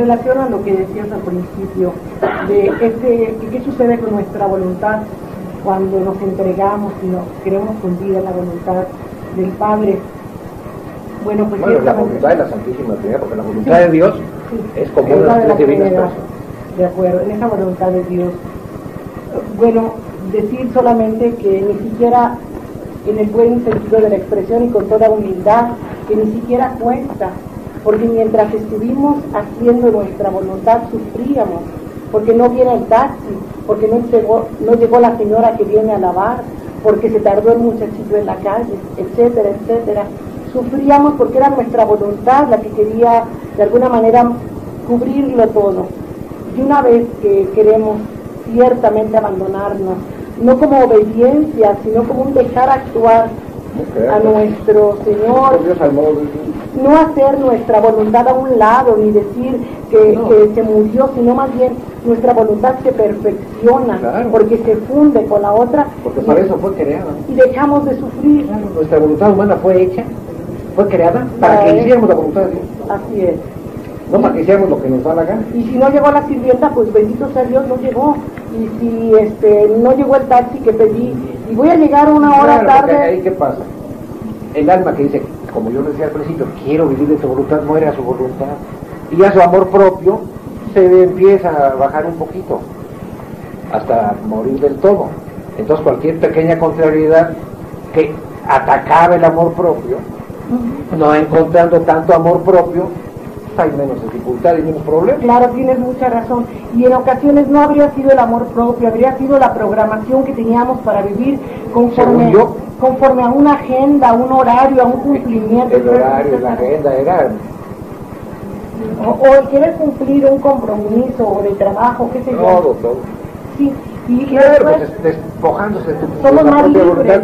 relación a lo que decías al principio, de qué sucede con nuestra voluntad cuando nos entregamos y nos queremos cumplir la voluntad del Padre. Bueno, pues la voluntad de la Santísima Trinidad, porque la voluntad de Dios es como una de las divinas personas. De acuerdo, en esa voluntad de Dios. Bueno, decir solamente que ni siquiera, en el buen sentido de la expresión y con toda humildad, que ni siquiera cuesta, porque mientras estuvimos haciendo nuestra voluntad sufríamos, porque no viene el taxi, porque no llegó la señora que viene a lavar, porque se tardó el muchachito en la calle, etcétera, etcétera. Sufríamos porque era nuestra voluntad la que quería de alguna manera cubrirlo todo. Y una vez que queremos ciertamente abandonarnos, no como obediencia, sino como un dejar actuar a nuestro Señor, no hacer nuestra voluntad a un lado, ni decir que se murió, sino más bien nuestra voluntad se perfecciona, claro, porque se funde con la otra, porque para eso fue creada, y dejamos de sufrir. Claro, nuestra voluntad humana fue hecha, fue creada para que hiciéramos la voluntad de Dios. Así es. No para que hiciéramos lo que nos da la gana. Y si no llegó la sirvienta, pues bendito sea Dios, no llegó. Y si no llegó el taxi que pedí, y voy a llegar una hora tarde. Ahí ¿qué pasa? El alma que dice, como yo decía al principio, quiero vivir de tu voluntad, muere a su voluntad. Y ya su amor propio se empieza a bajar un poquito, hasta morir del todo. Entonces cualquier pequeña contrariedad que atacaba el amor propio, no encontrando tanto amor propio, hay menos dificultad y menos problemas. Claro, tienes mucha razón. Y en ocasiones no habría sido el amor propio, habría sido la programación que teníamos para vivir conforme a una agenda, a un horario, a un cumplimiento. El horario, la agenda era... O el querer cumplir un compromiso de trabajo, qué sé yo. Todo. Sí, y claro, pues despojándose de tu propia voluntad,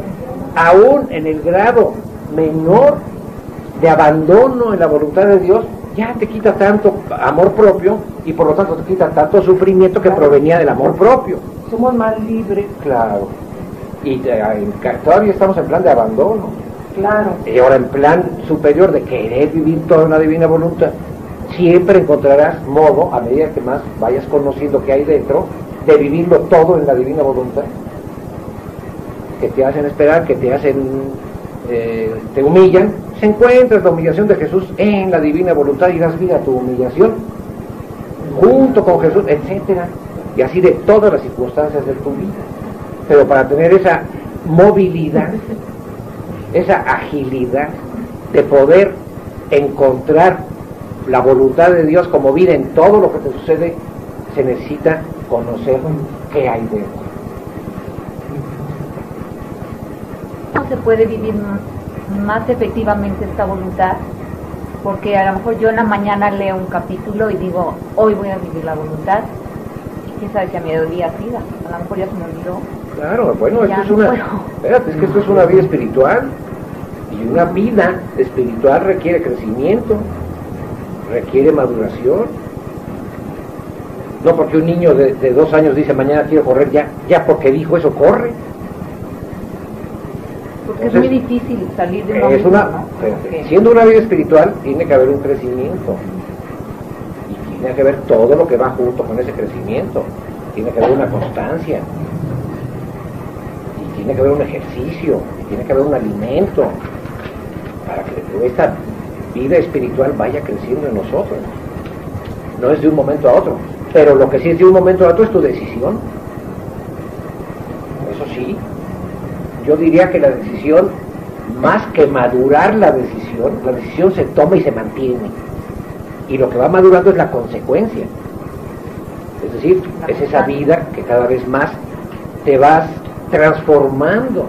aún en el grado menor de abandono en la voluntad de Dios, ya te quita tanto amor propio y por lo tanto te quita tanto sufrimiento que provenía del amor propio. Somos más libres. Claro. Y todavía estamos en plan de abandono. Claro. Y ahora en plan superior de querer vivir toda una divina voluntad, siempre encontrarás modo, a medida que más vayas conociendo qué hay dentro, de vivirlo todo en la divina voluntad. Que te hacen esperar, que te hacen... te humillan, se encuentra la humillación de Jesús en la divina voluntad y das vida a tu humillación junto con Jesús, etcétera, y así de todas las circunstancias de tu vida. Pero para tener esa movilidad, esa agilidad de poder encontrar la voluntad de Dios como vida en todo lo que te sucede, se necesita conocer qué hay dentro. ¿Cómo se puede vivir más efectivamente esta voluntad? Porque a lo mejor yo en la mañana leo un capítulo y digo, hoy voy a vivir la voluntad, y quién sabe si a mediodía siga, a lo mejor ya se me olvidó. Claro, bueno, esto es una... Espérate, es que esto es una vida espiritual, y una vida espiritual requiere crecimiento, requiere maduración. No porque un niño de 2 años dice mañana quiero correr, ya porque dijo eso corre. Porque entonces, es muy difícil salir de es una, ¿no? Siendo una vida espiritual tiene que haber un crecimiento y tiene que haber todo lo que va junto con ese crecimiento. Tiene que haber una constancia y tiene que haber un ejercicio y tiene que haber un alimento para que esta vida espiritual vaya creciendo en nosotros. No es de un momento a otro, pero lo que sí es de un momento a otro es tu decisión. Eso sí, yo diría que la decisión, más que madurar la decisión se toma y se mantiene, y lo que va madurando es la consecuencia, es decir, es esa vida que cada vez más te vas transformando,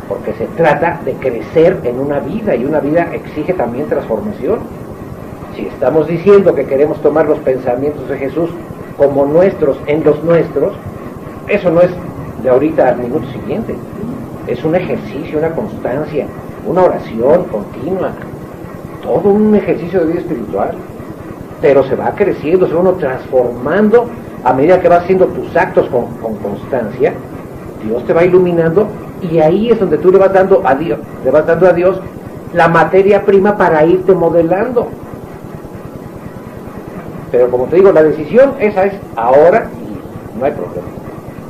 porque se trata de crecer en una vida, y una vida exige también transformación. Si estamos diciendo que queremos tomar los pensamientos de Jesús como nuestros en los nuestros, eso no es de ahorita al minuto siguiente, es un ejercicio, una constancia, una oración continua, todo un ejercicio de vida espiritual, pero se va creciendo, se va uno transformando a medida que vas haciendo tus actos con constancia. Dios te va iluminando, y ahí es donde tú le vas dando a Dios la materia prima para irte modelando. Pero como te digo, la decisión esa es ahora y no hay problema.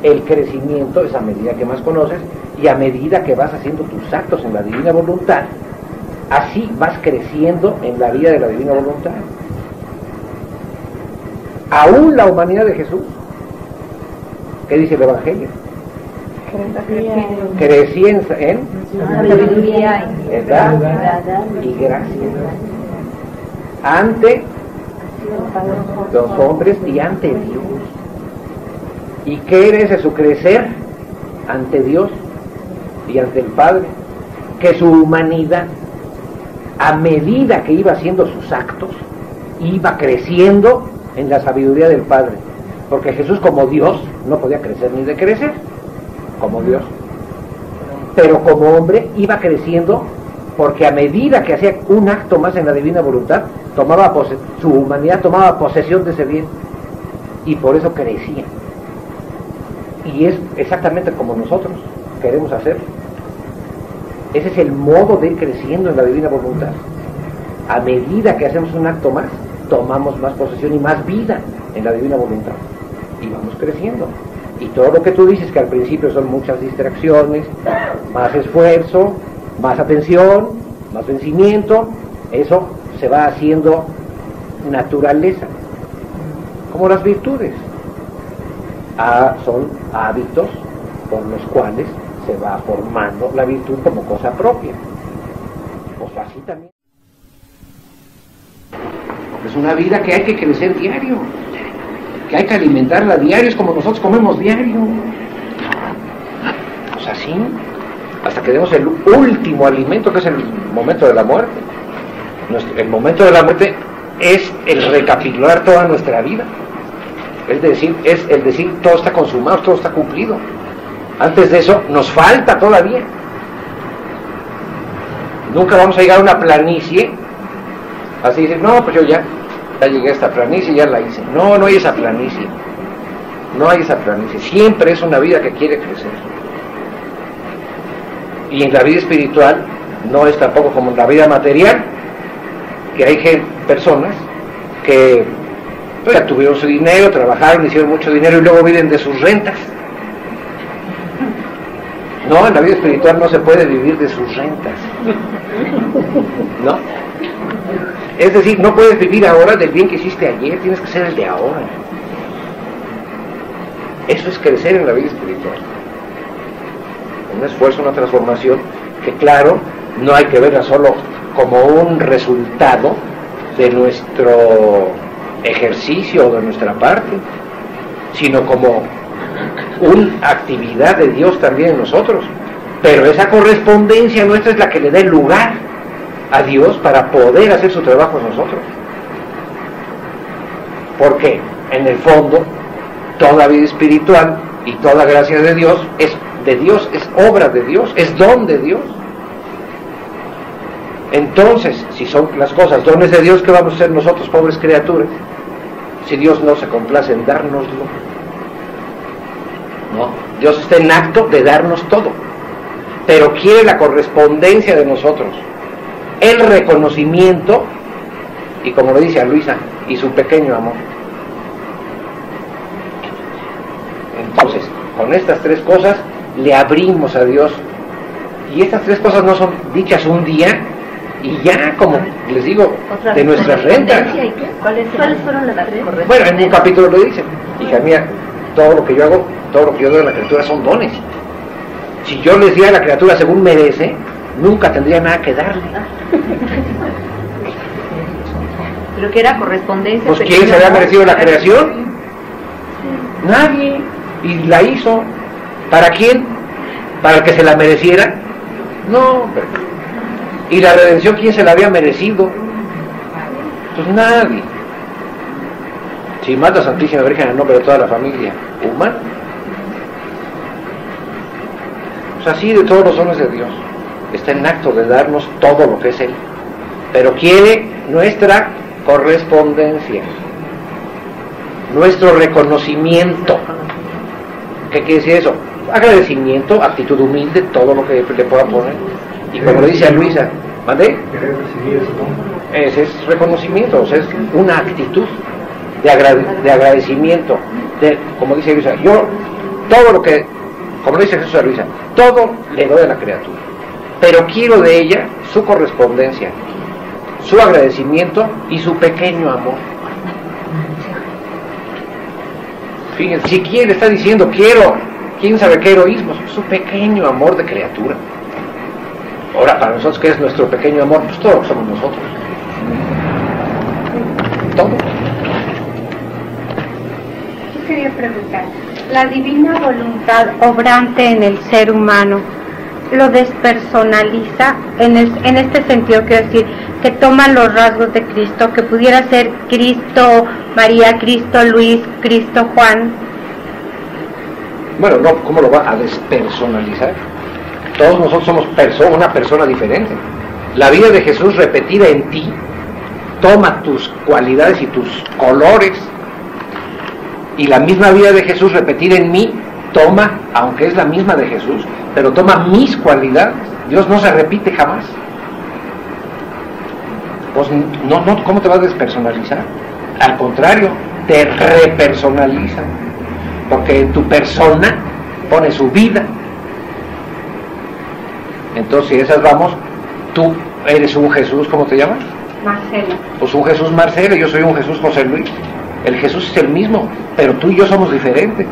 El crecimiento es a medida que más conoces y a medida que vas haciendo tus actos en la divina voluntad, así vas creciendo en la vida de la divina voluntad. Aún la humanidad de Jesús, ¿qué dice el Evangelio? Crecía en sabiduría, edad y gracia ante los hombres y ante Dios. ¿Y qué era ese su crecer ante Dios y ante el Padre? Que su humanidad, a medida que iba haciendo sus actos, iba creciendo en la sabiduría del Padre. Porque Jesús, como Dios, no podía crecer ni decrecer, como Dios. Pero como hombre iba creciendo, porque a medida que hacía un acto más en la divina voluntad, su humanidad tomaba posesión de ese bien, y por eso crecía. Y es exactamente como nosotros queremos hacer. Ese es el modo de ir creciendo en la divina voluntad. A medida que hacemos un acto más, tomamos más posesión y más vida en la divina voluntad, y vamos creciendo. Y todo lo que tú dices, que al principio son muchas distracciones, más esfuerzo, más atención, más vencimiento, eso se va haciendo naturaleza, como las virtudes. Son hábitos por los cuales se va formando la virtud como cosa propia. Pues así también. Es una vida que hay que crecer diario, que hay que alimentarla diario, es como nosotros comemos diario. Pues así, hasta que demos el último alimento, que es el momento de la muerte. El momento de la muerte es el recapitular toda nuestra vida. Es decir, todo está consumado, todo está cumplido. Antes de eso, nos falta todavía. Nunca vamos a llegar a una planicie, así decir, no, pues yo ya llegué a esta planicie, ya la hice. No, no hay esa planicie. No hay esa planicie. Siempre es una vida que quiere crecer. Y en la vida espiritual no es tampoco como en la vida material, que hay personas que ya tuvieron su dinero, trabajaron, hicieron mucho dinero y luego viven de sus rentas. No, en la vida espiritual no se puede vivir de sus rentas. ¿No? Es decir, no puedes vivir ahora del bien que hiciste ayer, tienes que ser el de ahora. Eso es crecer en la vida espiritual. Un esfuerzo, una transformación que, claro, no hay que verla solo como un resultado de nuestro ejercicio o de nuestra parte, sino como una actividad de Dios también en nosotros. Pero esa correspondencia nuestra es la que le da el lugar a Dios para poder hacer su trabajo en nosotros. Porque en el fondo toda vida espiritual y toda gracia de Dios es obra de Dios, es don de Dios. Entonces, si son las cosas dones de Dios, ¿qué vamos a hacer nosotros, pobres criaturas, si Dios no se complace en dárnoslo? No, Dios está en acto de darnos todo, pero quiere la correspondencia de nosotros, el reconocimiento, y como lo dice a Luisa, y su pequeño amor. Entonces, con estas tres cosas le abrimos a Dios, y estas tres cosas no son dichas un día y ya, como les digo, de nuestras rentas. ¿Cuáles fueron las tres? Bueno, en un capítulo lo dice: hija mía, todo lo que yo hago, todo lo que yo doy a la criatura son dones. Si yo les diera a la criatura según merece, nunca tendría nada que darle. Pero que era correspondencia. Pues ¿quién se había merecido la creación? Nadie. Y la hizo. ¿Para quién? ¿Para el que se la mereciera? No. ¿Y la redención quién se la había merecido? Pues nadie. Si mata a Santísima Virgen en nombre de toda la familia humana. Pues así de todos los dones de Dios. Está en acto de darnos todo lo que es Él. Pero quiere nuestra correspondencia, nuestro reconocimiento. ¿Qué quiere decir eso? Agradecimiento, actitud humilde, todo lo que le pueda poner. Y como le dice a Luisa, ¿vale? Ese es reconocimiento, o sea, es una actitud de agradecimiento, como dice Luisa, yo todo lo que, como dice Jesús a Luisa, todo le doy a la criatura, pero quiero de ella su correspondencia, su agradecimiento y su pequeño amor. Fíjense, si quiere, está diciendo quiero, quién sabe qué heroísmo, su pequeño amor de criatura. Ahora, para nosotros, ¿qué es nuestro pequeño amor? Pues todos somos nosotros. Todo. Yo quería preguntar, la divina voluntad obrante en el ser humano, ¿lo despersonaliza? En este sentido, quiero decir, que toma los rasgos de Cristo, que pudiera ser Cristo María, Cristo Luis, Cristo Juan. Bueno, no, ¿cómo lo va a despersonalizar? Todos nosotros somos una persona diferente. La vida de Jesús repetida en ti toma tus cualidades y tus colores, y la misma vida de Jesús repetida en mí toma, aunque es la misma de Jesús, pero toma mis cualidades. Dios no se repite jamás. Pues no, ¿cómo te vas a despersonalizar? Al contrario, te repersonaliza, porque en tu persona pone su vida. Entonces, si esas vamos, tú eres un Jesús, ¿cómo te llamas? Marcela. Pues un Jesús Marcela, yo soy un Jesús José Luis. El Jesús es el mismo, pero tú y yo somos diferentes.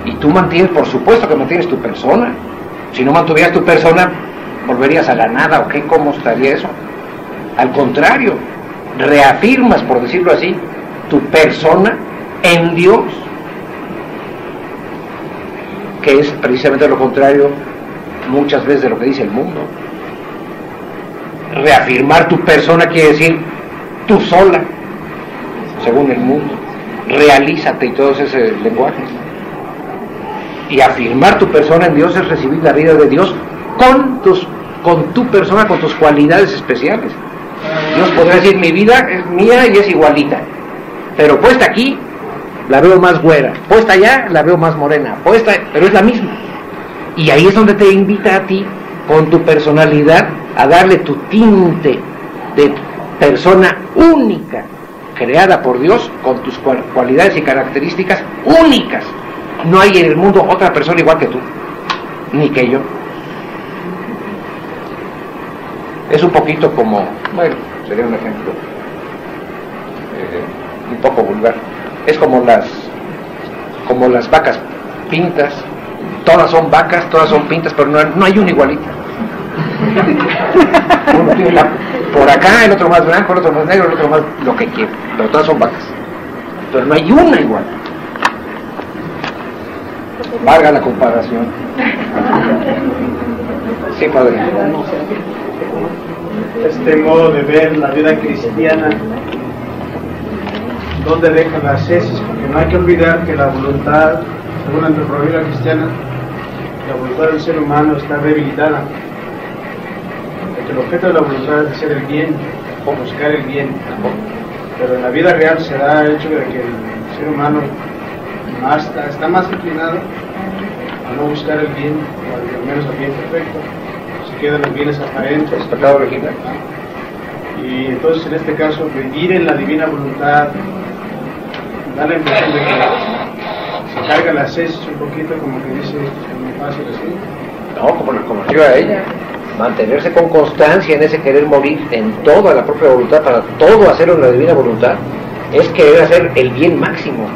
Y tú mantienes, por supuesto que mantienes tu persona. Si no mantuvieras tu persona, volverías a la nada, ¿o qué? ¿Cómo estaría eso? Al contrario, reafirmas, por decirlo así, tu persona en Dios, que es precisamente lo contrario muchas veces de lo que dice el mundo. Reafirmar tu persona quiere decir tú sola, según el mundo. Realízate y todo ese lenguaje. Y afirmar tu persona en Dios es recibir la vida de Dios con tu persona, con tus cualidades especiales. Dios podrá decir, mi vida es mía y es igualita, pero puesta aquí la veo más güera, puesta allá la veo más morena, pero es la misma. Y ahí es donde te invita a ti, con tu personalidad, a darle tu tinte de persona única, creada por Dios, con tus cualidades y características únicas. No hay en el mundo otra persona igual que tú, ni que yo. Es un poquito como, bueno, sería un ejemplo un poco vulgar. Es como las vacas pintas. Todas son vacas, todas son pintas, pero no hay una igualita. Uno tiene por acá, el otro más blanco, el otro más negro, el otro más lo que quiera, pero todas son vacas. Pero no hay una igual. Valga la comparación. Sí, padre. Este modo de ver la vida cristiana, ¿dónde deja las ascesis? Porque no hay que olvidar que la voluntad, según la antropología cristiana, la voluntad del ser humano está debilitada. Porque el objeto de la voluntad es hacer el bien o buscar el bien. Pero en la vida real se da el hecho de que el ser humano está más inclinado a no buscar el bien, o al menos el bien perfecto. Se quedan los bienes aparentes. ¿Es pecado original? Y entonces en este caso vivir en la divina voluntad da la impresión de que se carga la ascesis un poquito, como que dice, es muy fácil así. No, como la conoció a ella. Mantenerse con constancia en ese querer morir, en toda la propia voluntad, para todo hacerlo en la divina voluntad, es querer hacer el bien máximo.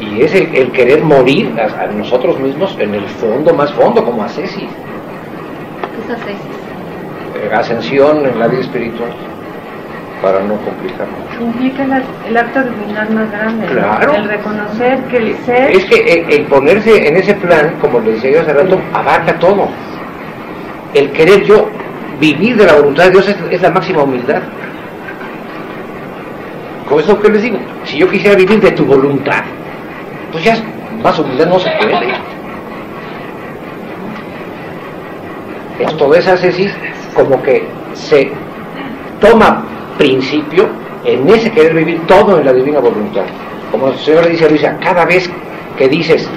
Y es el querer morir a nosotros mismos en el fondo, más fondo, como ascesis. ¿Qué es ascesis? Ascensión en la vida espiritual, para no complicar mucho. Implica el acto divinal más grande, claro. ¿no? El reconocer que el ser... Es que el ponerse en ese plan, como le decía yo hace rato, abarca todo. El querer yo vivir de la voluntad de Dios es la máxima humildad. Con eso que les digo, si yo quisiera vivir de tu voluntad, pues ya más humildad no se puede. Es toda esa ascesis como que se toma principio en ese querer vivir todo en la divina voluntad. Como el Señor le dice a Luisa, cada vez que dices,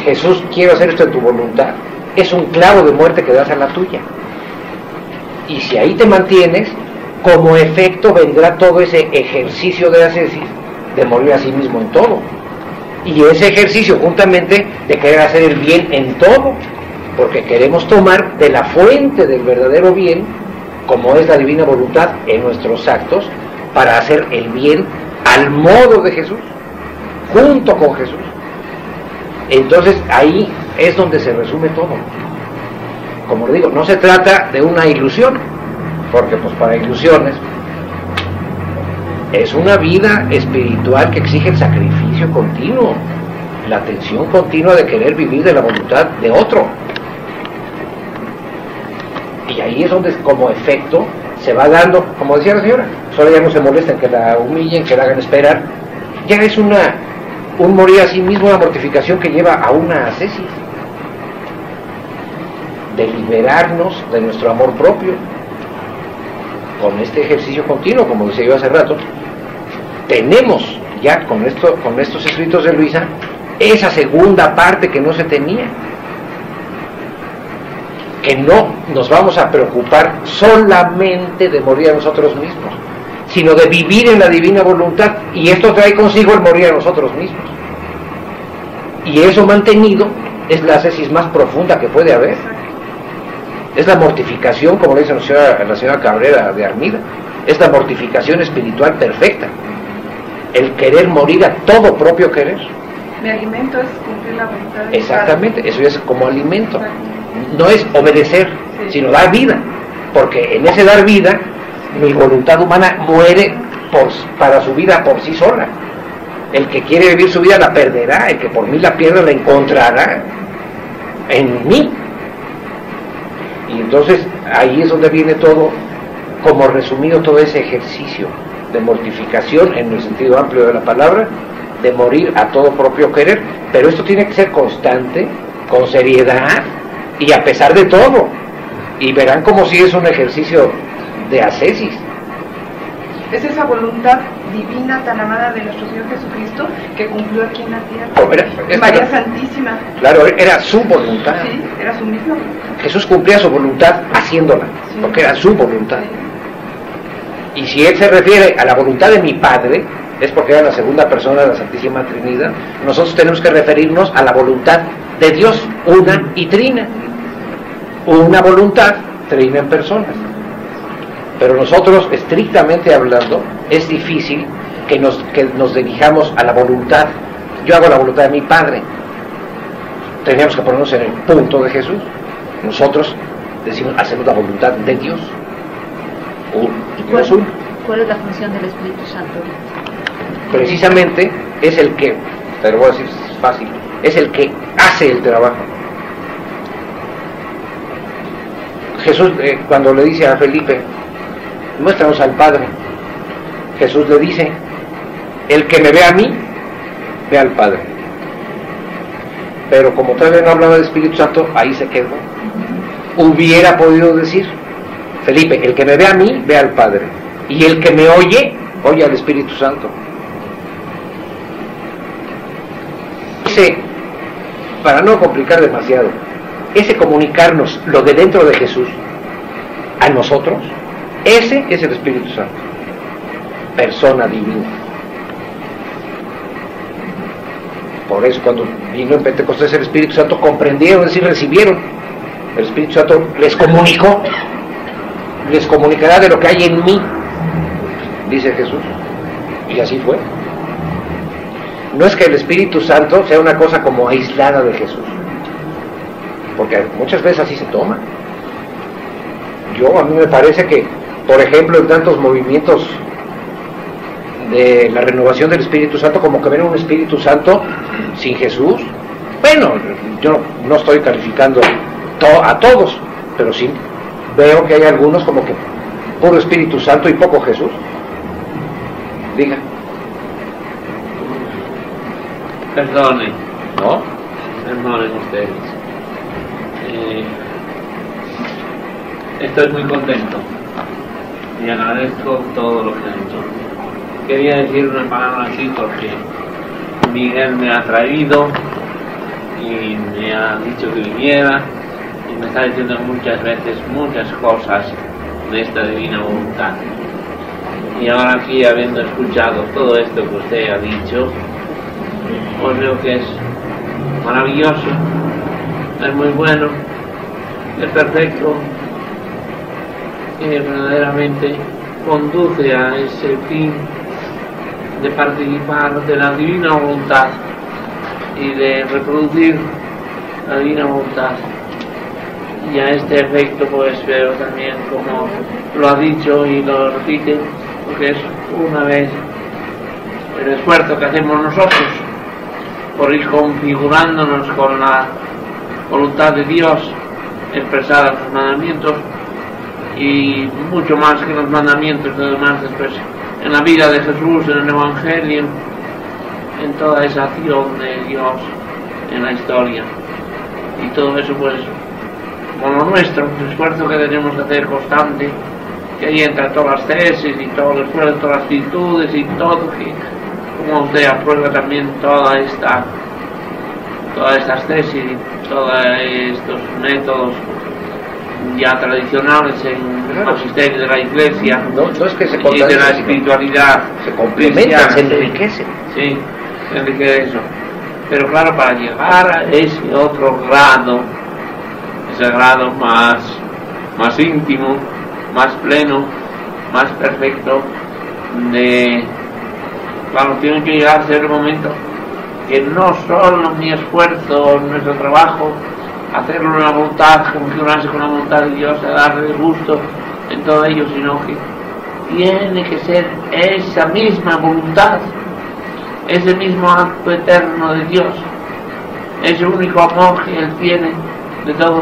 Jesús, quiero hacer esto en tu voluntad, es un clavo de muerte que das a la tuya. Y si ahí te mantienes, como efecto vendrá todo ese ejercicio de ascesis, de morir a sí mismo en todo. Y ese ejercicio juntamente de querer hacer el bien en todo, porque queremos tomar de la fuente del verdadero bien, como es la divina voluntad, en nuestros actos, para hacer el bien al modo de Jesús, junto con Jesús. Entonces ahí es donde se resume todo. Como le digo, no se trata de una ilusión, porque pues para ilusiones es una vida espiritual que exige el sacrificio continuo, la atención continua de querer vivir de la voluntad de otro. Y ahí es donde como efecto se va dando, como decía la señora, solo ya no se molesta en que la humillen, que la hagan esperar, ya es un morir a sí mismo, una mortificación que lleva a una ascesis, de liberarnos de nuestro amor propio, con este ejercicio continuo, como decía yo hace rato. Tenemos ya con estos escritos de Luisa, esa segunda parte que no se tenía, que no nos vamos a preocupar solamente de morir a nosotros mismos, sino de vivir en la divina voluntad, y esto trae consigo el morir a nosotros mismos. Y eso mantenido es la ascesis más profunda que puede haber. Es la mortificación, como le dice la señora Cabrera de Armida, es la mortificación espiritual perfecta. El querer morir a todo propio querer. Mi alimento es cumplir la voluntad de Exactamente, eso es como alimento. No es obedecer, sino dar vida. Porque en ese dar vida, mi voluntad humana muere para su vida por sí sola. El que quiere vivir su vida la perderá, el que por mí la pierda la encontrará en mí. Y entonces ahí es donde viene todo, como resumido todo ese ejercicio de mortificación en el sentido amplio de la palabra, de morir a todo propio querer. Pero esto tiene que ser constante, con seriedad y a pesar de todo. Y verán como si es un ejercicio de ascesis. Es esa voluntad divina tan amada de nuestro Señor Jesucristo que cumplió aquí en la tierra. María Santísima. Claro, era su voluntad. Sí, era su misma voluntad. Jesús cumplía su voluntad haciéndola, sí, porque era su voluntad. Sí. Y si Él se refiere a la voluntad de mi Padre, es porque era la segunda persona de la Santísima Trinidad. Nosotros tenemos que referirnos a la voluntad de Dios, una y trina. Una voluntad, trina en personas. Pero nosotros, estrictamente hablando, es difícil que nos dirijamos a la voluntad. Yo hago la voluntad de mi Padre. Teníamos que ponernos en el punto de Jesús. Nosotros decimos, hacemos la voluntad de Dios. ¿Cuál es la función del Espíritu Santo? Precisamente es el que, te lo voy a decir fácil, es el que hace el trabajo. Jesús, cuando le dice a Felipe, muéstranos al Padre, Jesús le dice, el que me ve a mí, ve al Padre. Pero como todavía no hablaba del Espíritu Santo, ahí se quedó. Hubiera podido decir, Felipe, el que me ve a mí, ve al Padre, y el que me oye, oye al Espíritu Santo. Para no complicar demasiado, ese comunicarnos lo de dentro de Jesús a nosotros, ese es el Espíritu Santo, persona divina. Por eso cuando vino en Pentecostés el Espíritu Santo, comprendieron, es decir, recibieron. El Espíritu Santo les comunicó, les comunicará de lo que hay en mí, dice Jesús. Y así fue. No es que el Espíritu Santo sea una cosa como aislada de Jesús, porque muchas veces así se toma. A mí me parece que, por ejemplo, en tantos movimientos de la renovación del Espíritu Santo, como que ven un Espíritu Santo sin Jesús. Bueno, yo no estoy calificando a todos, pero sí veo que hay algunos como que puro Espíritu Santo y poco Jesús. Diga. Perdonen. ¿No? Perdonen ustedes. Estoy muy contento y agradezco todo lo que han hecho. Quería decir una palabra así porque Miguel me ha traído y me ha dicho que viniera y me está diciendo muchas veces muchas cosas de esta divina voluntad. Y ahora aquí, habiendo escuchado todo esto que usted ha dicho, pues veo que es maravilloso, es muy bueno, es perfecto, y verdaderamente conduce a ese fin de participar de la divina voluntad y de reproducir la divina voluntad. Y a este efecto pues veo también, como lo ha dicho y lo repite, porque es una vez el esfuerzo que hacemos nosotros por ir configurándonos con la voluntad de Dios expresada en los mandamientos, y mucho más que los mandamientos, además después en la vida de Jesús, en el Evangelio, en toda esa acción de Dios en la historia. Y todo eso pues con lo nuestro, el esfuerzo que tenemos que hacer constante, que ahí entra todas las tesis y todo el esfuerzo, todas las actitudes y todo, que como usted aprueba también todas estas tesis y todos estos métodos ya tradicionales en el magisterio de la Iglesia, no es que se y de la espiritualidad, se complementan, se enriquecen. Sí, se enriquece eso. Pero claro, para llegar a ese otro grado, ese grado más íntimo, más pleno, más perfecto, claro, tiene que llegar a ser el momento que no solo mi esfuerzo, nuestro trabajo, hacerlo en la voluntad, configurarse con la voluntad de Dios, a darle gusto en todo ello, sino que tiene que ser esa misma voluntad, ese mismo acto eterno de Dios, ese único amor que Él tiene de todo,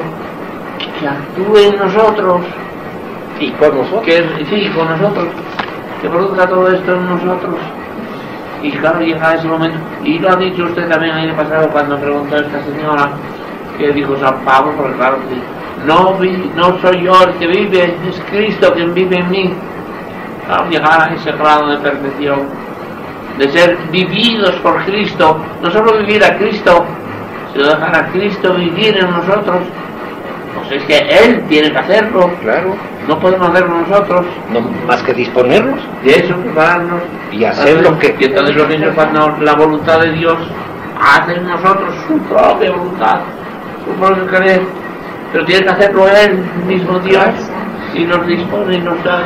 que actúe en nosotros y con nosotros, con nosotros, que produzca todo esto en nosotros. Y claro, llega a ese momento, y lo ha dicho usted también el año pasado cuando preguntó a esta señora, que dijo San Pablo, porque claro que no soy yo el que vive, es Cristo quien vive en mí. Claro, llegar a ese grado de perfección, de ser vividos por Cristo, no solo vivir a Cristo, sino dejar a Cristo vivir en nosotros. Pues es que Él tiene que hacerlo, claro, no podemos hacerlo nosotros, no más que disponernos de eso, prepararnos y hacer lo que... Y entonces lo que es cuando la voluntad de Dios hace en nosotros su propia voluntad, su propio querer, pero tiene que hacerlo Él, el mismo Dios, y nos dispone y nos da,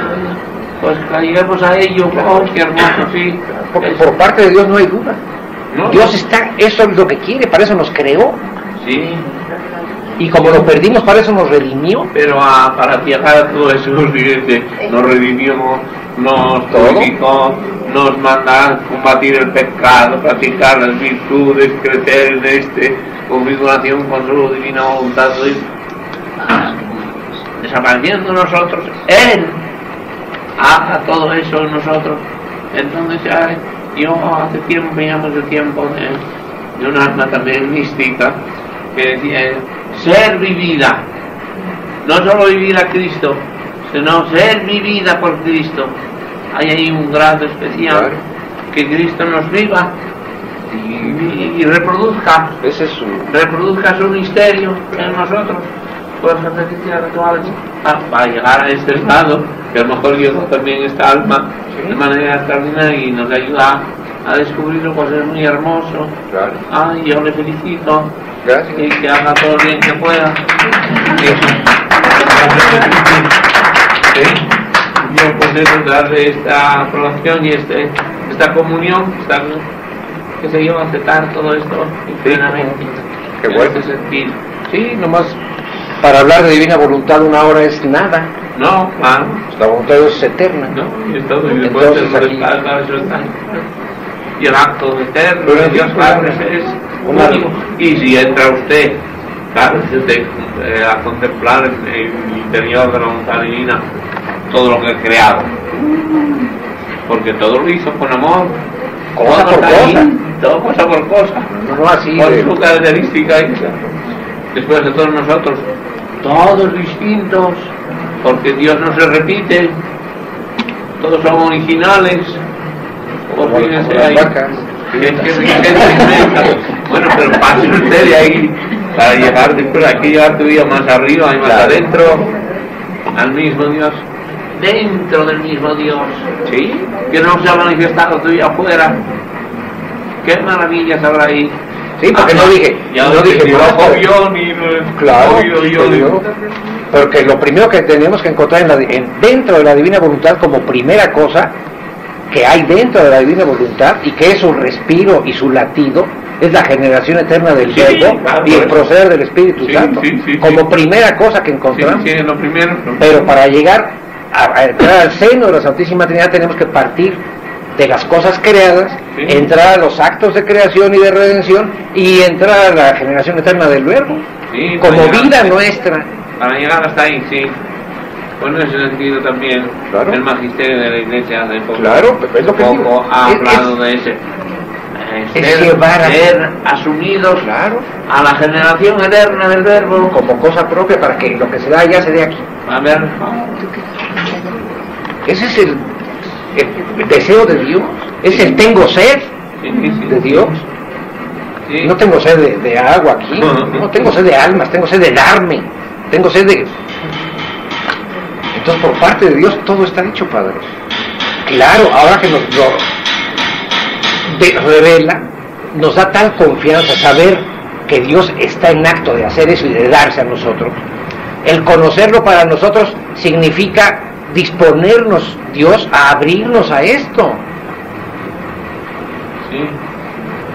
pues que lleguemos a ello. Oh, qué hermoso, sí. Porque por parte de Dios no hay duda. ¿No? Dios está, eso es lo que quiere, para eso nos creó. Sí. Y como lo perdimos, para eso nos redimió. Pero para llegar a todo eso, fíjense, nos redimió, nos purificó, nos manda a combatir el pecado, practicar las virtudes, crecer en configuración con su divina voluntad, desapareciendo nosotros, Él haga todo eso en nosotros. Entonces yo hace tiempo, ya mucho tiempo, de un alma también mística, que decía, ser vivida, no solo vivir a Cristo, sino ser vivida por Cristo. Hay ahí un grado especial, claro, que Cristo nos viva y reproduzca, reproduzca su misterio en nosotros, por las ejercicios rituales, para llegar a este estado, que a lo mejor Dios también esta alma de manera extraordinaria y nos ayuda a descubrirlo, pues es muy hermoso. Claro. Yo le felicito. Gracias. Y que haga todo el bien que pueda. Yo pues darle esta aprobación y esta comunión, que se lleva a aceptar todo esto plenamente. Qué bueno. Este sentir. Sí, nomás para hablar de divina voluntad una hora es nada. No, claro. La voluntad de Dios es eterna. No, y todo, y después y el acto eterno de Dios Padre es único. Y si entra usted, claro, a contemplar en el interior de la voluntad divina todo lo que ha creado, porque todo lo hizo con amor, cosa por cosa, todo cosa por cosa, no así con su característica. Después de todos nosotros, todos distintos, porque Dios no se repite, todos son originales. Pues fíjense ahí, bueno, pero pase usted de ahí para llegar después, hay que llevar tu vida más arriba y más adentro al mismo Dios. dentro del mismo Dios. Sí. Que no se ha manifestado todavía afuera. Qué maravillas habrá ahí. Sí, porque no dije, ni no, obvio, ni claro, obvio, porque lo primero que tenemos que encontrar dentro de la divina voluntad, como primera cosa que hay dentro de la divina voluntad, y que es su respiro y su latido, es la generación eterna del Verbo, claro, y el proceder del Espíritu Santo, como primera cosa que encontramos. Sí, lo primero. Pero para llegar a entrar al seno de la Santísima Trinidad tenemos que partir de las cosas creadas, entrar a los actos de creación y de redención, y entrar a la generación eterna del Verbo, como vida nuestra. Para llegar hasta ahí, sí. Bueno, en ese sentido también, claro, el magisterio de la Iglesia hace poco, claro, es lo que digo, ha hablado de ese. Ser asumidos, claro, a la generación eterna del Verbo como cosa propia, para que lo que se da allá se dé aquí. A ver, ese es el deseo de Dios, es el tengo sed de Dios. No tengo sed de agua aquí, no tengo sed de almas, tengo sed de darme, tengo sed de... Entonces, por parte de Dios todo está dicho, Padre. Claro, ahora que nos lo revela, nos da tal confianza saber que Dios está en acto de hacer eso y de darse a nosotros. El conocerlo para nosotros significa disponernos, Dios, a abrirnos a esto. Sí.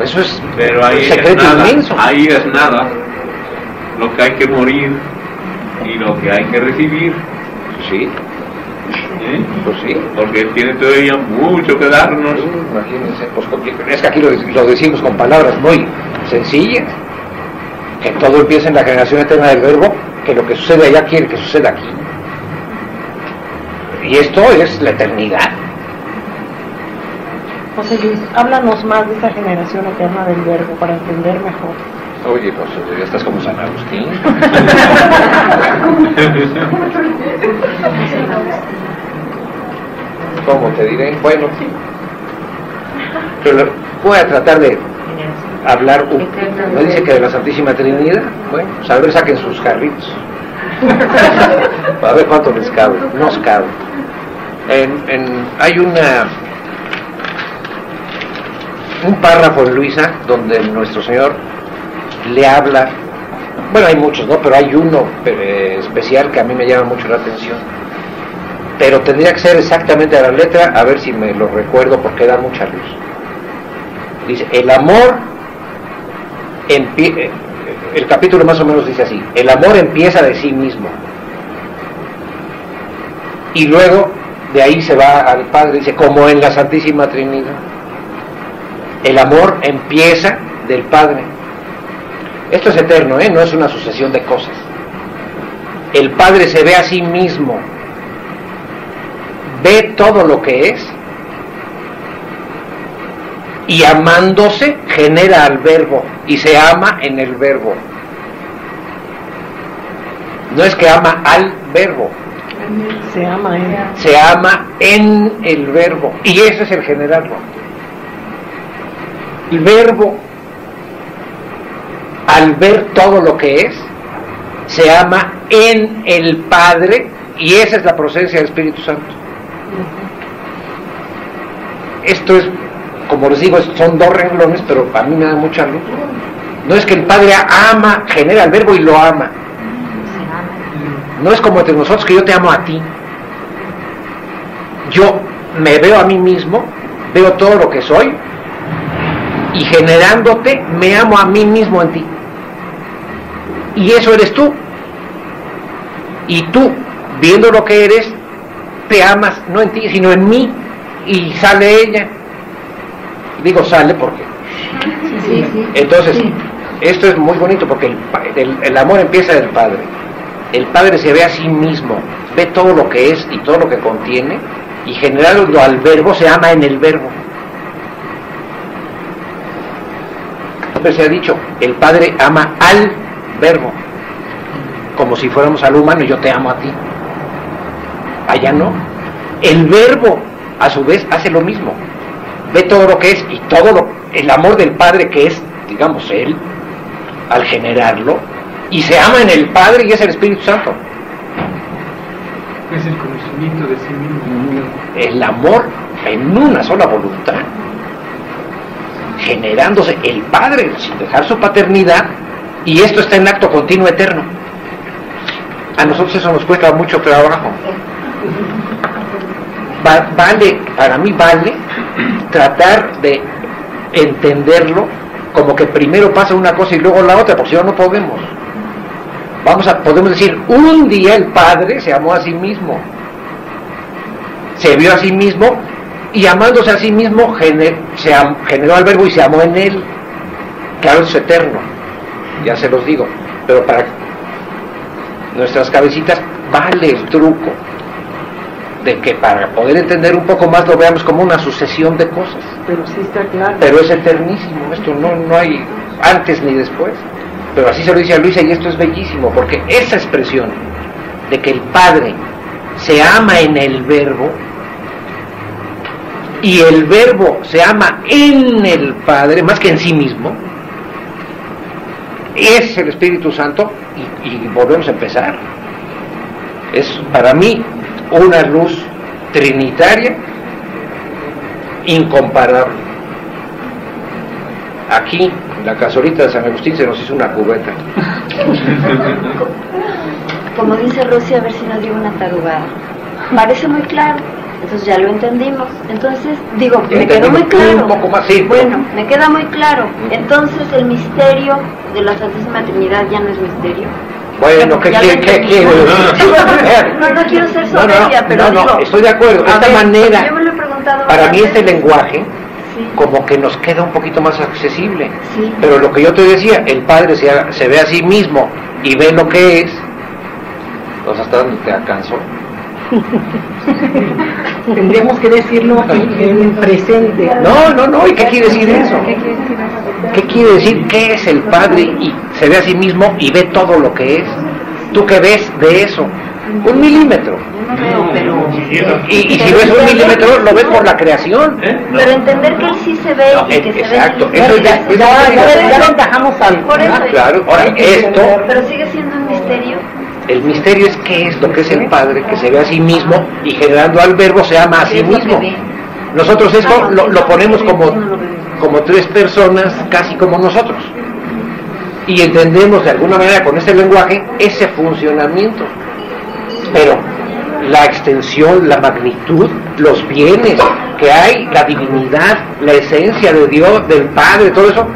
Eso es pero ahí un secreto inmenso. Ahí es nada. Lo que hay que morir y lo que hay que recibir. Sí. Pues sí. Porque tiene todavía mucho que darnos. Imagínense, pues, es que aquí lo decimos con palabras muy sencillas, que todo empieza en la generación eterna del Verbo, que lo que sucede allá quiere que suceda aquí. Y esto es la eternidad. José Luis, háblanos más de esa generación eterna del Verbo para entender mejor. Oye, José, ya estás como San Agustín. ¿Cómo te diré? Bueno, pero voy a tratar de hablar ¿no dice que de la Santísima Trinidad? Bueno, pues a ver, saquen sus carritos. A ver cuánto les cabe, nos cabe. Hay un párrafo en Luisa donde nuestro Señor le habla, bueno, hay muchos, ¿no? Pero hay uno especial que a mí me llama mucho la atención, pero tendría que ser exactamente a la letra, a ver si me lo recuerdo porque da mucha luz. Dice, el amor, el capítulo más o menos dice así, el amor empieza de sí mismo, y luego de ahí se va al Padre, dice, como en la Santísima Trinidad. El amor empieza del Padre. Esto es eterno, no es una sucesión de cosas. El Padre se ve a sí mismo, ve todo lo que es, y amándose genera al Verbo, y se ama en el Verbo. No es que ama al Verbo, se ama en él. Se ama en el Verbo, y ese es el generarlo. El Verbo, al ver todo lo que es, se ama en el Padre, y esa es la procedencia del Espíritu Santo. Esto es, como les digo, son dos renglones, pero a mí me da mucha luz. No es que el Padre ama, genera el Verbo y lo ama. No es como entre nosotros que yo te amo a ti. Yo me veo a mí mismo, veo todo lo que soy, y generándote me amo a mí mismo en ti. Y eso eres tú. Y tú, viendo lo que eres, te amas no en ti, sino en mí. Y sale ella. Digo sale porque... Sí. Entonces, esto es muy bonito porque el amor empieza del Padre. El Padre se ve a sí mismo, ve todo lo que es y todo lo que contiene, y generando al Verbo se ama en el Verbo. Siempre se ha dicho, el Padre ama al Verbo, como si fuéramos al humano y yo te amo a ti. Allá no. El Verbo, a su vez, hace lo mismo. Ve todo lo que es y el amor del Padre que es, digamos, Él, al generarlo, y se ama en el Padre y es el Espíritu Santo. Es el conocimiento de sí mismo. El amor en una sola voluntad, generándose el Padre sin dejar su paternidad, y esto está en acto continuo eterno. A nosotros eso nos cuesta mucho trabajo. Vale, para mí vale tratar de entenderlo como que primero pasa una cosa y luego la otra, porque si no, no podemos. Podemos decir, un día el Padre se amó a sí mismo, se vio a sí mismo, y amándose a sí mismo generó al Verbo y se amó en él. Claro, es eterno, ya se los digo, pero para nuestras cabecitas vale el truco de que para poder entender un poco más lo veamos como una sucesión de cosas. Pero sí está claro. Pero es eternísimo, esto no hay antes ni después. Pero así se lo dice a Luisa, y esto es bellísimo, porque esa expresión de que el Padre se ama en el Verbo, y el Verbo se ama en el Padre, más que en sí mismo, es el Espíritu Santo, y volvemos a empezar. Es para mí una luz trinitaria incomparable. Aquí, la casolita de San Agustín se nos hizo una cubeta. Como dice Rosy, a ver si nos dio una tarugada. Parece muy claro, entonces ya lo entendimos. Entonces, digo, me quedó muy claro. Un poco más, sí. Bueno, me queda muy claro. Entonces, el misterio de la Santísima Trinidad ya no es misterio. Bueno, ¿qué quiere? No quiero ser soberbia, pero digo, estoy de acuerdo. Esta manera, yo me lo he preguntado para mí este veces. lenguaje, sí, como que nos queda un poquito más accesible. Sí. Pero lo que yo te decía, el Padre se ve a sí mismo y ve lo que es. Pues hasta donde te alcanzó. Tendríamos que decirlo en presente. No, ¿y qué quiere decir eso? ¿Qué quiere decir? ¿Qué es el Padre? Y se ve a sí mismo y ve todo lo que es. ¿Tú qué ves de eso? 1 milímetro. Yo no veo, pero... Y si ves 1 milímetro, lo ves por la creación. Pero entender que él sí se ve y que exacto, se ve... eso Ya ventajamos algo. Por eso, claro, ahora esto... pero sigue siendo un misterio. El misterio es qué es lo que es el Padre, que se ve a sí mismo y generando al Verbo se ama a sí mismo. Nosotros esto lo ponemos como 3 personas, casi como nosotros. Y entendemos de alguna manera con este lenguaje ese funcionamiento. Pero la extensión, la magnitud, los bienes que hay, la divinidad, la esencia de Dios, del Padre, todo eso,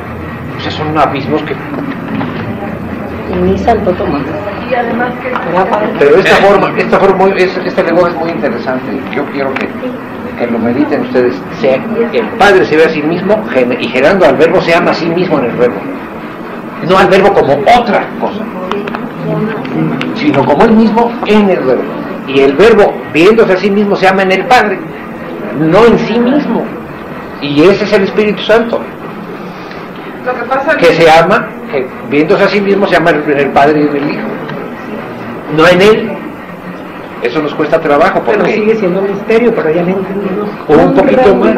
pues son abismos que... Ni Santo Tomás. Y además que... Pero este lenguaje es muy interesante. Yo quiero que lo mediten ustedes. El Padre se ve a sí mismo y generando al Verbo se ama a sí mismo en el Verbo. No al Verbo como otra cosa, sino como él mismo en el Verbo. Y el Verbo, viéndose a sí mismo, se ama en el Padre, no en sí mismo. Y ese es el Espíritu Santo. Lo que pasa Que se ama, que viéndose a sí mismo, se ama en el Padre y en el Hijo, no en él. Eso nos cuesta trabajo, porque Pero sigue siendo un misterio, pero ya lo entendimos. un poquito más,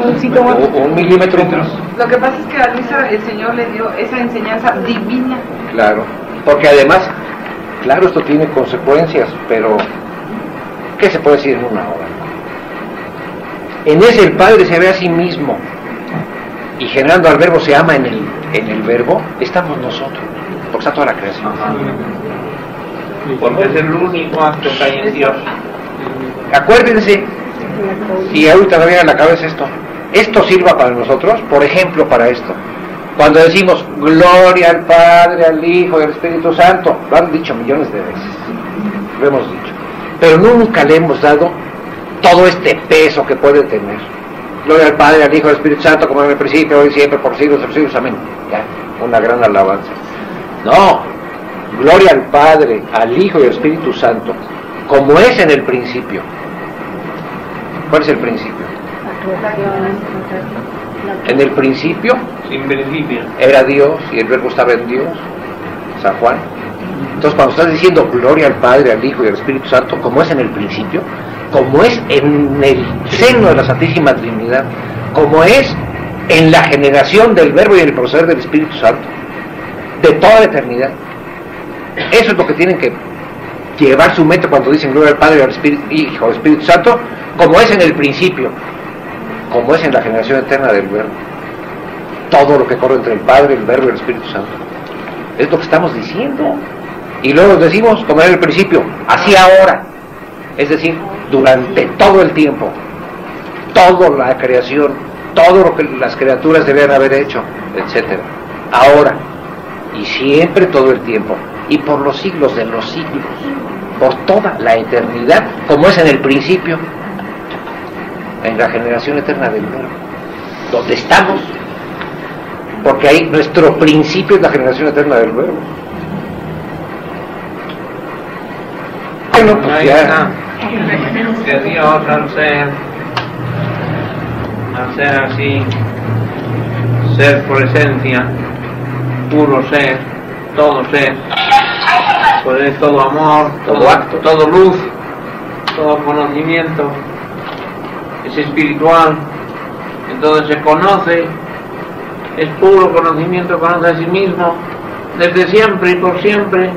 o 1 milímetro más. Lo que pasa es que a Luisa el Señor le dio esa enseñanza divina. Claro, porque además, claro, esto tiene consecuencias, pero ¿qué se puede decir en una hora? En ese el Padre se ve a sí mismo y generando al Verbo se ama en el Verbo, estamos nosotros, porque está toda la creación. Porque es el único acto que hay en Dios. Acuérdense, y ahorita me viene a la cabeza esto sirva para nosotros, por ejemplo, para esto. Cuando decimos gloria al Padre, al Hijo y al Espíritu Santo, lo han dicho millones de veces, lo hemos dicho, pero nunca le hemos dado todo este peso que puede tener. Gloria al Padre, al Hijo y al Espíritu Santo, como en el principio, hoy y siempre, por siglos de los siglos, amén. Ya, una gran alabanza. No, gloria al Padre, al Hijo y al Espíritu Santo, como es en el principio. ¿Cuál es el principio? En el principio Sin principio. era Dios y el Verbo estaba en Dios, San Juan. Entonces cuando estás diciendo gloria al Padre, al Hijo y al Espíritu Santo, como es en el principio, como es en el seno de la Santísima Trinidad, como es en la generación del Verbo y en el proceder del Espíritu Santo, de toda la eternidad. Eso es lo que tienen que llevar su mente cuando dicen gloria al Padre, al Espíritu, Hijo, al Espíritu Santo, como es en el principio, como es en la generación eterna del Verbo. Todo lo que corre entre el Padre, el Verbo y el Espíritu Santo. Es lo que estamos diciendo. Y luego decimos, como era el principio, así ahora. Es decir, durante todo el tiempo, toda la creación, todo lo que las criaturas debían haber hecho, etc. Ahora, y siempre todo el tiempo, y por los siglos de los siglos, por toda la eternidad, como es en el principio, en la generación eterna del Verbo, donde estamos, porque ahí nuestro principio es la generación eterna del Verbo. Bueno, pues ya. Que Dios al ser así, ser por esencia, puro ser, todo ser, pues es todo amor, todo acto, todo luz, todo conocimiento, es espiritual, entonces se conoce, es puro conocimiento, conoce a sí mismo, desde siempre y por siempre,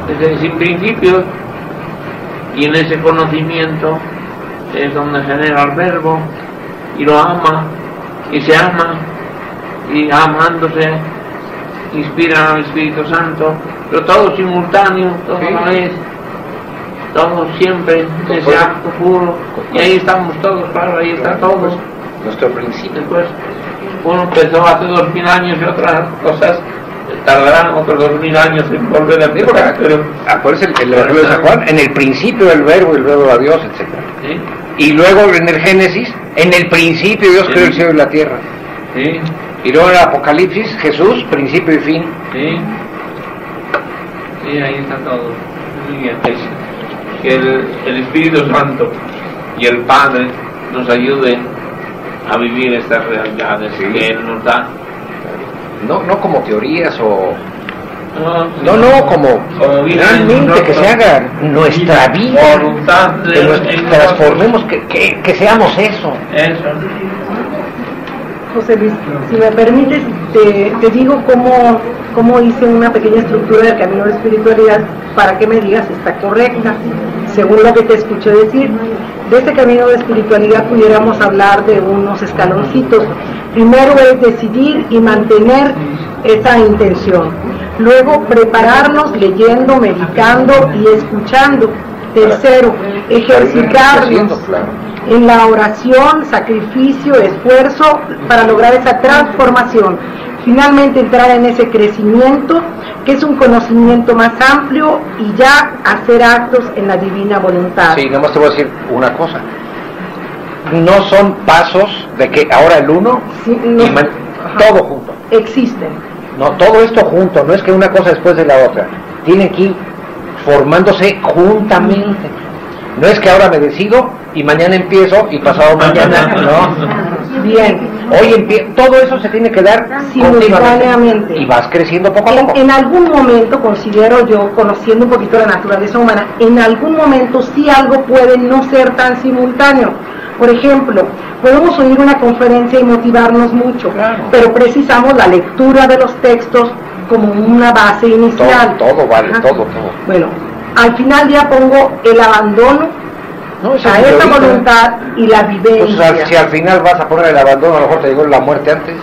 desde sin principios, y en ese conocimiento es donde genera el Verbo, y lo ama, y se ama, y amándose, inspira al Espíritu Santo, pero todo simultáneo, todo a la vez, todo siempre, ese acto puro, y ahí estamos todos, claro, ahí está todo. Nuestro principio. Después, uno empezó hace 2000 años y otras cosas tardarán otros 2000 años en volver a empezar, pero acuérdense el Evangelio de San Juan, en el principio el Verbo, y el Verbo a Dios, etc. ¿sí? Y luego en el Génesis, en el principio Dios creó el cielo y la tierra. ¿Sí? Y luego en el Apocalipsis, Jesús, principio y fin. Sí, sí, ahí está todo. Muy bien. Que el Espíritu Santo y el Padre nos ayuden a vivir estas realidades que Él nos da. No como teorías o... No, como realmente que se haga nuestra vida, que transformemos, que seamos eso. José Luis, si me permites, te digo cómo hice una pequeña estructura del camino de espiritualidad para que me digas si está correcta, según lo que te escuché decir. De este camino de espiritualidad pudiéramos hablar de unos escaloncitos. Primero es decidir y mantener esa intención. Luego prepararnos leyendo, meditando y escuchando. Tercero, ejercitarnos en la oración, sacrificio, esfuerzo para lograr esa transformación. Finalmente entrar en ese crecimiento que es un conocimiento más amplio y ya hacer actos en la divina voluntad. Sí, nada más te voy a decir una cosa. No son pasos de que ahora el uno sí, no, todo junto. Existen. No, todo esto junto, no es que una cosa después de la otra. Tienen que ir formándose juntamente. No es que ahora me decido y mañana empiezo y pasado mañana, no. Bien. Hoy todo eso se tiene que dar simultáneamente. Y vas creciendo poco a poco. En algún momento, considero yo, conociendo un poquito la naturaleza humana, en algún momento sí algo puede no ser tan simultáneo. Por ejemplo, podemos oír una conferencia y motivarnos mucho, claro, pero precisamos la lectura de los textos como una base inicial. Todo vale, todo. Bueno, al final ya pongo el abandono a esa voluntad y la vivencia. Pues, si al final vas a poner el abandono, a lo mejor te llegó la muerte antes.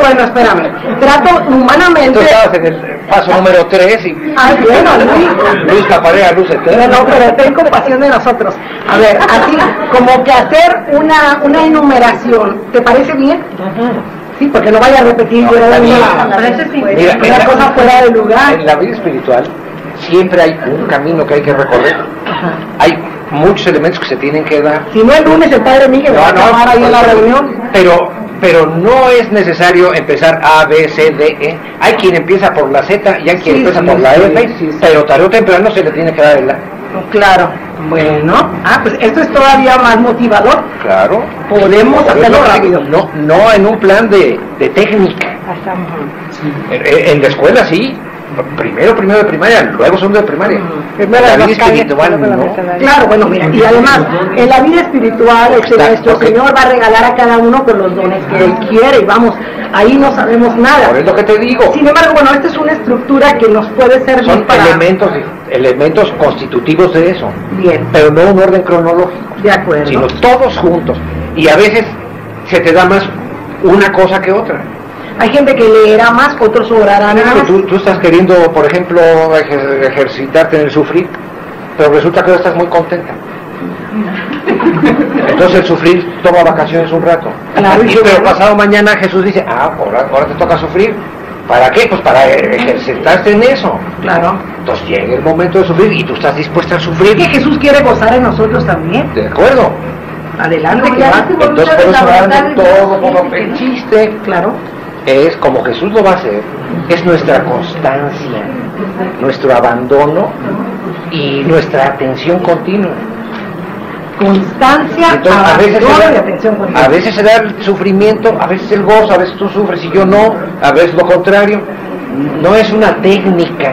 Bueno, espérame. Trato humanamente... Tú estabas en el paso número 3 y... Ay, bueno, luz caparea, luz eterna. No, pero ten compasión de nosotros. A ver, así, como que hacer una enumeración, ¿te parece bien? Sí, porque no vaya a repetir fuera de lugar. Una cosa fuera de lugar. En la vida espiritual siempre hay un camino que hay que recorrer. Ajá. Hay muchos elementos que se tienen que dar. Si no el lunes el padre Miguel va a llamar ahí en la reunión. Pero no es necesario empezar A, B, C, D, E. Hay quien empieza por la Z y hay quien empieza por la F, pero tarde o temprano se le tiene que dar el A. Claro. Bueno, pues esto es todavía más motivador. Claro. Podemos hacerlo rápido. No en un plan de técnica. En la escuela sí. Primero de primaria, luego segundo de primaria. La vida espiritual, ¿no? Claro, bueno, mira, y además, en la vida espiritual, nuestro Señor va a regalar a cada uno con los dones que Él quiere, y vamos, ahí no sabemos nada. Por eso que te digo. Sin embargo, bueno, esta es una estructura que nos puede servir son para... elementos constitutivos de eso. Bien. Pero no un orden cronológico. De acuerdo. Sino todos juntos. Y a veces se te da más una cosa que otra. Hay gente que leerá más, otros orarán más. Tú estás queriendo, por ejemplo, ejercitarte en el sufrir, pero resulta que ahora estás muy contenta. Entonces el sufrir toma vacaciones un rato. Claro, pero pasado mañana Jesús dice, ahora te toca sufrir. ¿Para qué? Pues para ejercitarte en eso. Claro. Entonces llega el momento de sufrir y tú estás dispuesta a sufrir. Que Jesús quiere gozar en nosotros también. De acuerdo. Adelante, que va. Entonces por eso hablan de todo, el chiste. Claro. Es como Jesús lo va a hacer, es nuestra constancia, nuestro abandono y nuestra atención continua. Entonces, a veces se da el sufrimiento, a veces el gozo, a veces tú sufres y yo no, a veces lo contrario. No es una técnica,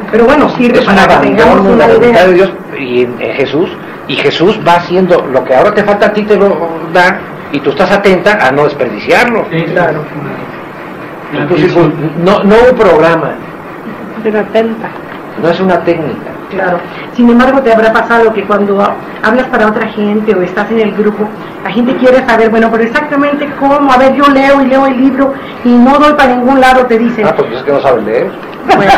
pero bueno, sirve para que tengamos una idea de Dios y en Jesús, y Jesús va haciendo lo que ahora te falta, a ti te lo da, y tú estás atenta a no desperdiciarlo. Sí, claro. Entonces, no un programa, pero atenta. No es una técnica. Claro. Sin embargo, te habrá pasado que cuando hablas para otra gente o estás en el grupo, la gente quiere saber, bueno, pero exactamente cómo. A ver, yo leo el libro y no doy para ningún lado, te dicen. Pues es que no sabes leer. Bueno.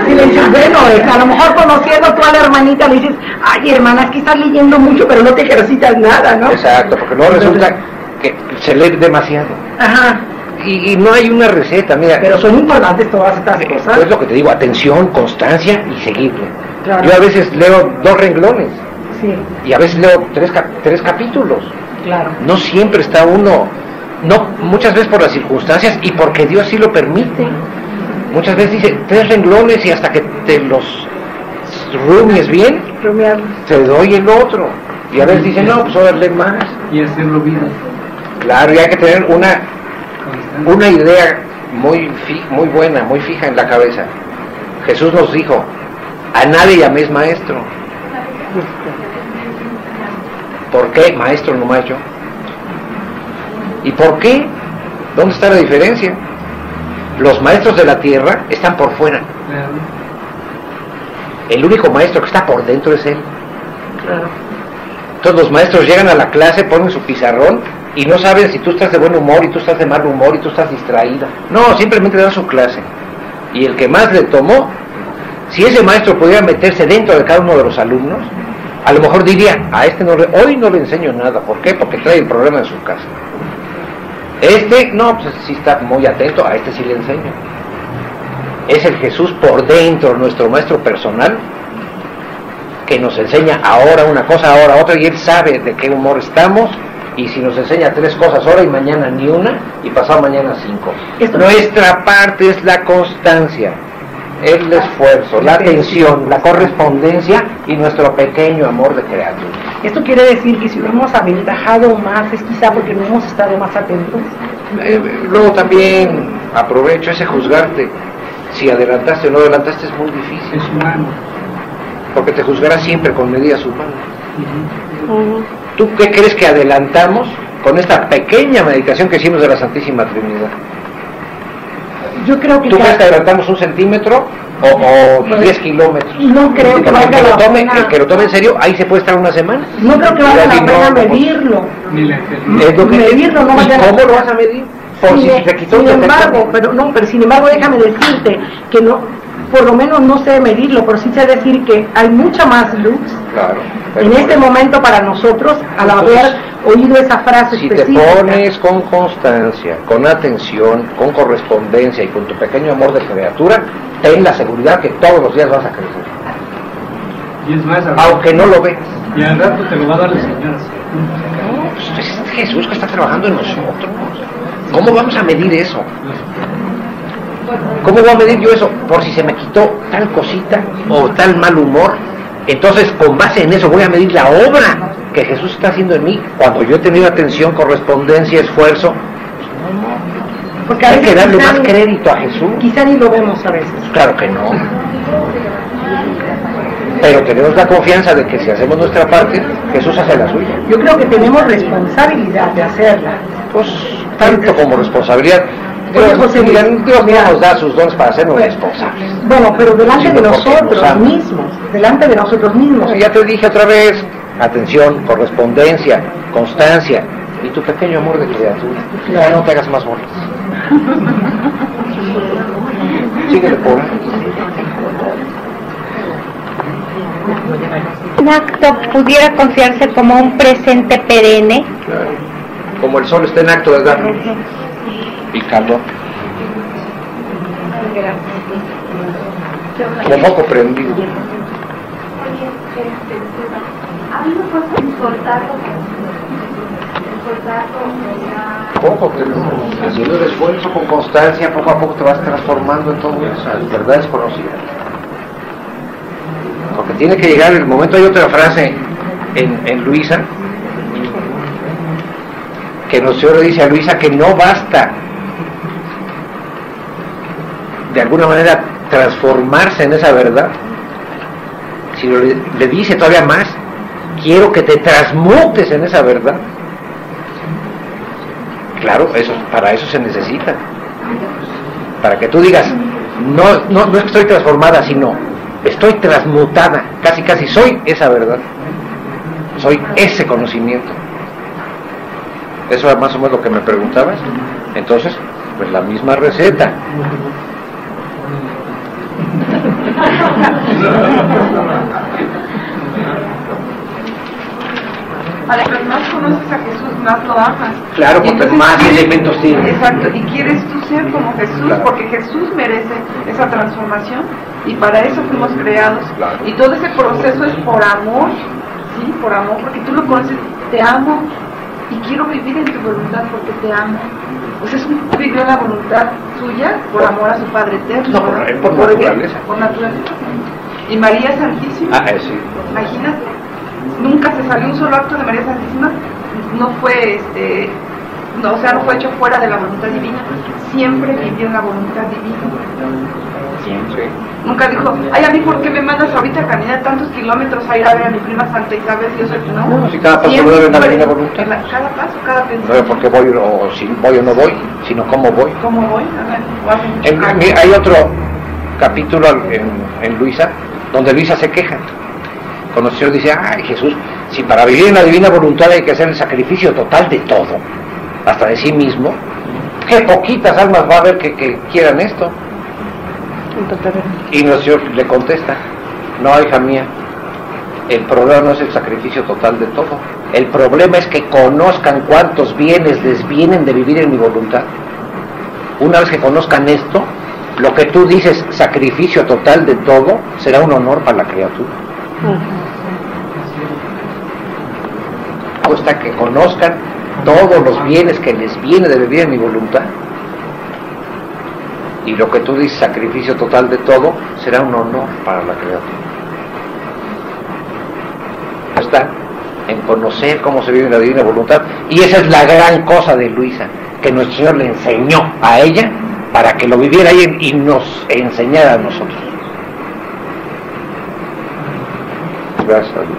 Si le dices, bueno, a lo mejor conociendo tú a la hermanita le dices, ay, hermana, es que estás leyendo mucho, pero no te ejercitas nada, ¿no? Exacto, porque no resulta que se lee demasiado. Ajá. Y no hay una receta, mira. Pero son importantes todas estas cosas. Es lo que te digo, atención, constancia y seguirle. Claro. Yo a veces leo 2 renglones. Sí. Y a veces leo 3 capítulos. Claro. No siempre está uno, muchas veces por las circunstancias y porque Dios sí lo permite. Muchas veces dice 3 renglones y hasta que te los rumies bien, te doy el otro. Y a veces dice, no, pues ahora lee más. Y hacerlo vida. Claro, y hay que tener una idea muy buena, muy fija en la cabeza. Jesús nos dijo, a nadie llaméis maestro. ¿Por qué maestro nomás yo? ¿Y por qué? ¿Dónde está la diferencia? Los maestros de la tierra están por fuera. El único maestro que está por dentro es Él. Claro. Entonces los maestros llegan a la clase, ponen su pizarrón y no saben si tú estás de buen humor y tú estás de mal humor y tú estás distraída. No, simplemente dan su clase. Y el que más le tomó, si ese maestro pudiera meterse dentro de cada uno de los alumnos, a lo mejor diría, a este hoy no le enseño nada. ¿Por qué? Porque trae el problema en su casa. No, pues sí está muy atento, a este sí le enseño. Es el Jesús por dentro, nuestro maestro personal, que nos enseña ahora una cosa, ahora otra, y Él sabe de qué humor estamos, y si nos enseña 3 cosas ahora y mañana ni una, y pasado mañana 5. Nuestra parte es la constancia, el esfuerzo, la atención, la correspondencia y nuestro pequeño amor de criatura. Esto quiere decir que si lo hemos aventajado más es quizá porque no hemos estado más atentos. Luego también aprovecho ese juzgarte. Si adelantaste o no adelantaste es muy difícil. Es humano. Porque te juzgará siempre con medidas humanas. ¿Tú qué crees que adelantamos con esta pequeña meditación que hicimos de la Santísima Trinidad? Yo creo que... ¿Tú crees que adelantamos 1 centímetro o 10 kilómetros? No creo que valga la pena. El que lo tome en serio, ahí se puede estar una semana. No creo que valga la pena medirlo. Medirlo no valga la pena. ¿Cómo lo vas a medir? Por si se quitó. Sin embargo, pero sin embargo déjame decirte que no, por lo menos no sé medirlo, pero sí sé decir que hay mucha más luz en este momento para nosotros al haber oído esa frase específica. Si te pones con constancia, con atención, con correspondencia y con tu pequeño amor de criatura, ten la seguridad que todos los días vas a crecer. Y es más, aunque no lo veas. Y al rato te lo va a dar el Señor. No, pues es Jesús que está trabajando en nosotros. ¿Cómo vamos a medir eso? ¿Cómo voy a medir yo eso? Por si se me quitó tal cosita o tal mal humor. Entonces, con base en eso voy a medir la obra que Jesús está haciendo en mí. Cuando yo he tenido atención, correspondencia, esfuerzo, Porque a hay veces que darle quizá más ni- crédito a Jesús. Quizá ni lo vemos a veces. Claro que no. Pero tenemos la confianza de que si hacemos nuestra parte, Jesús hace la suya. Yo creo que tenemos responsabilidad de hacerla. Pues tanto como responsabilidad. Oye, Dios, José Luis, Dios mira, no nos da sus dones para hacernos responsables. Bueno, pero delante Sí, de porque nosotros nos ama. mismos, delante de nosotros mismos. Ya te dije otra vez, atención, correspondencia, constancia y tu pequeño amor de criatura. Ya no te hagas más bolas. Síguele por ahí. Un acto pudiera considerarse como un presente perenne. Claro. Como el sol está en acto de dar luz y calor. Como foco prendido. Poco, pero haciendo el esfuerzo con constancia, poco a poco te vas transformando en todo eso, en verdades conocidas. Porque tiene que llegar el momento. Hay otra frase en Luisa, que nuestro Señor le dice a Luisa que no basta de alguna manera transformarse en esa verdad, sino le dice todavía más: quiero que te transmutes en esa verdad. Claro, para eso se necesita, para que tú digas, no es que estoy transformada, sino estoy transmutada, casi soy esa verdad, soy ese conocimiento. Eso es más o menos lo que me preguntabas. Entonces, pues la misma receta. Mientras más conoces a Jesús, más lo amas. Claro, porque entonces más quieres- elementos tiene. Exacto, y quieres tú ser como Jesús, Claro. porque Jesús merece esa transformación y para eso fuimos creados. Claro. Y todo ese proceso es por amor, ¿sí? Por amor, porque tú lo conoces, te amo y quiero vivir en tu voluntad porque te amo. Pues es un vivió la voluntad suya por amor a su Padre eterno. No, por- ¿verdad? por naturaleza. Por naturaleza. Y María Santísima. Sí. Imagínate, nunca se salió un solo acto de María Santísima, no fue no fue hecho fuera de la voluntad divina, siempre vivió en la voluntad divina. Siempre. Nunca dijo, ay, a mí, ¿por qué me mandas ahorita a caminar tantos kilómetros a ir a ver a mi prima Santa Isabel? Yo soy, no, Si cada paso siempre lo debe dar fue- la voluntad. Cada paso, cada No es pensamiento. porque voy o si voy o no voy, sino cómo voy. ¿Cómo voy? Hay otro capítulo en Luisa donde Luisa se queja. Cuando el Señor dice: ay, Jesús, si para vivir en la divina voluntad hay que hacer el sacrificio total de todo, hasta de sí mismo, qué poquitas almas va a haber que quieran esto. Y nuestro Señor le contesta: no, hija mía, el problema no es el sacrificio total de todo, el problema es que conozcan cuántos bienes les vienen de vivir en mi voluntad. Una vez que conozcan esto, lo que tú dices, sacrificio total de todo, será un honor para la criatura. Hasta que conozcan todos los bienes que les viene de vivir en mi voluntad. Y lo que tú dices, sacrificio total de todo, será un honor para la criatura. Está en conocer cómo se vive en la divina voluntad. Y esa es la gran cosa de Luisa, que nuestro Señor le enseñó a ella para que lo viviera ella y nos enseñara a nosotros. Gracias a Dios.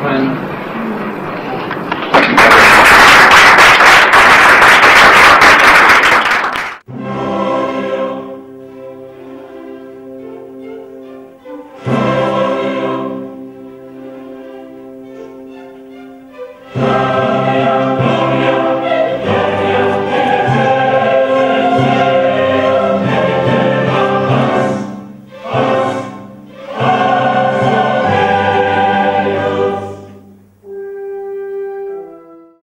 Bueno.